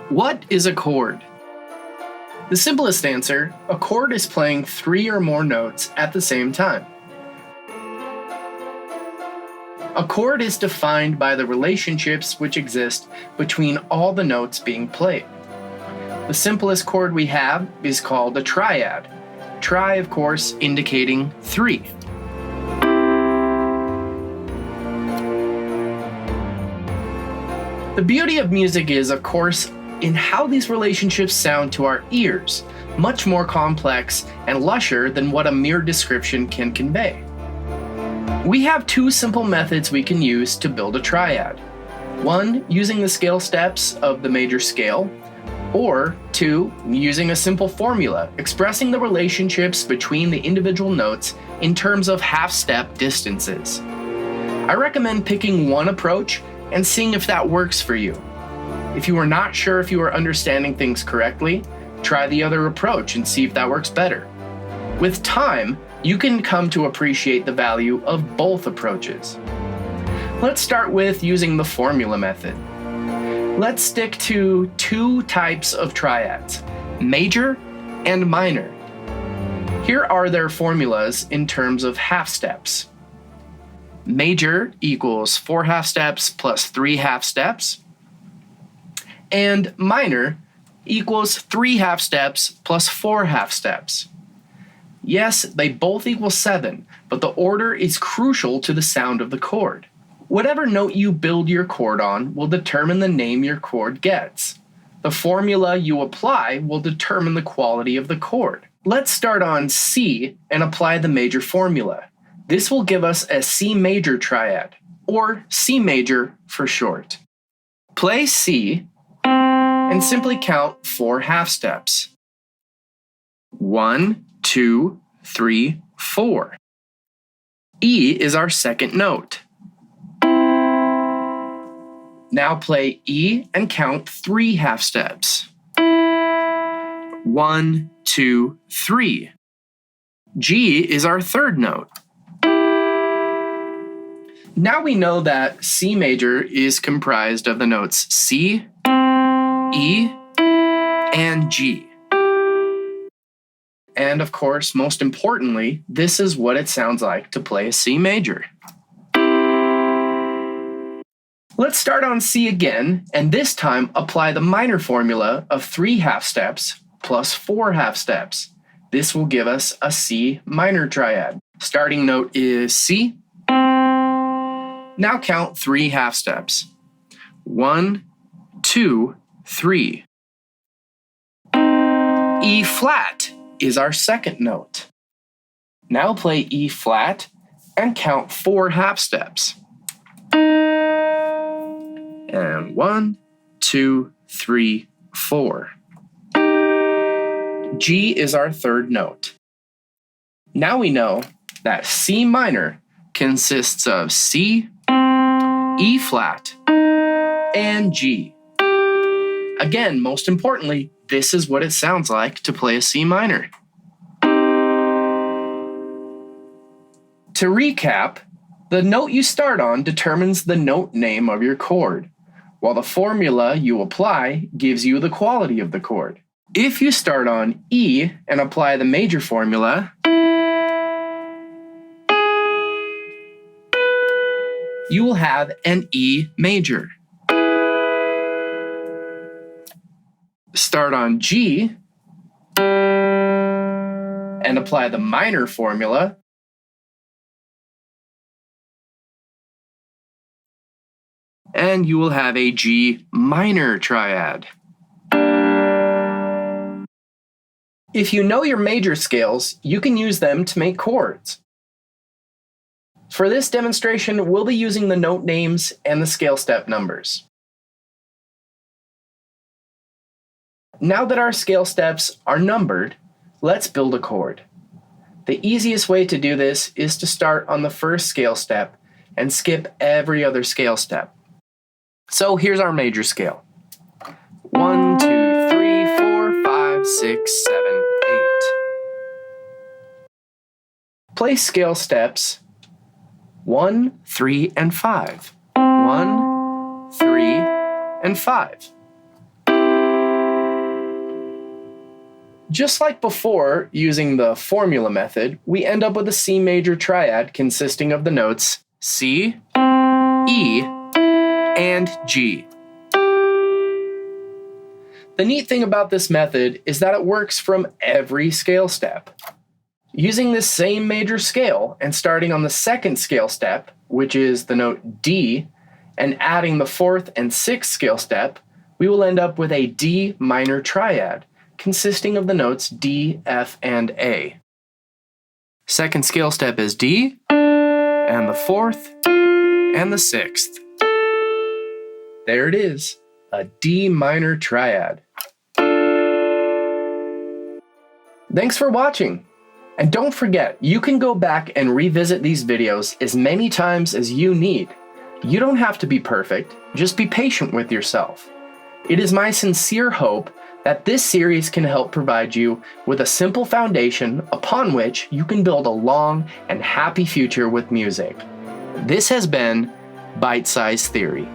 What is a chord? The simplest answer, a chord is playing 3 or more notes at the same time. A chord is defined by the relationships which exist between all the notes being played. The simplest chord we have is called a triad. Tri, of course, indicating 3. The beauty of music is, of course, in how these relationships sound to our ears, much more complex and lusher than what a mere description can convey. We have 2 simple methods we can use to build a triad. 1, using the scale steps of the major scale, or 2, using a simple formula expressing the relationships between the individual notes in terms of half-step distances. I recommend picking one approach and seeing if that works for you. If you are not sure if you are understanding things correctly, try the other approach and see if that works better. With time, you can come to appreciate the value of both approaches. Let's start with using the formula method. Let's stick to 2 types of triads, major and minor. Here are their formulas in terms of half steps. Major equals 4 half steps plus 3 half steps, and minor equals 3 half steps plus 4 half steps. Yes, they both equal 7, but the order is crucial to the sound of the chord. Whatever note you build your chord on will determine the name your chord gets. The formula you apply will determine the quality of the chord. Let's start on C and apply the major formula. This will give us a C major triad, or C major for short. Play C and simply count 4 half steps. 1, 2, 3, 4. E is our second note. Now play E and count 3 half steps. 1, 2, 3. G is our third note. Now we know that C major is comprised of the notes C, E, and G. And of course, most importantly, this is what it sounds like to play a C major. Let's start on C again, and this time apply the minor formula of 3 half steps plus 4 half steps. This will give us a C minor triad. Starting note is C. Now count 3 half steps. 1, 2, 3. E flat is our second note. Now play E flat and count 4 half steps. And 1, 2, 3, 4. G is our third note. Now we know that C minor consists of C, E flat, and G. Again, most importantly, this is what it sounds like to play a C minor. To recap, the note you start on determines the note name of your chord, while the formula you apply gives you the quality of the chord. If you start on E and apply the major formula, you will have an E major. Start on G and apply the minor formula, and you will have a G minor triad. If you know your major scales, you can use them to make chords. For this demonstration, we'll be using the note names and the scale step numbers. Now that our scale steps are numbered, let's build a chord. The easiest way to do this is to start on the first scale step and skip every other scale step. So here's our major scale. 1, 2, 3, 4, 5, 6, 7, 8. Place scale steps 1, 3, and 5. 1, 3, and 5. Just like before, using the formula method, we end up with a C major triad consisting of the notes C, E, and G. The neat thing about this method is that it works from every scale step. Using this same major scale and starting on the second scale step, which is the note D, and adding the fourth and sixth scale step, we will end up with a D minor triad, consisting of the notes D, F, and A. Second scale step is D, and the fourth, and the sixth. There it is, a D minor triad. Thanks for watching. And don't forget, you can go back and revisit these videos as many times as you need. You don't have to be perfect, just be patient with yourself. It is my sincere hope that this series can help provide you with a simple foundation upon which you can build a long and happy future with music. This has been Bite Size Theory.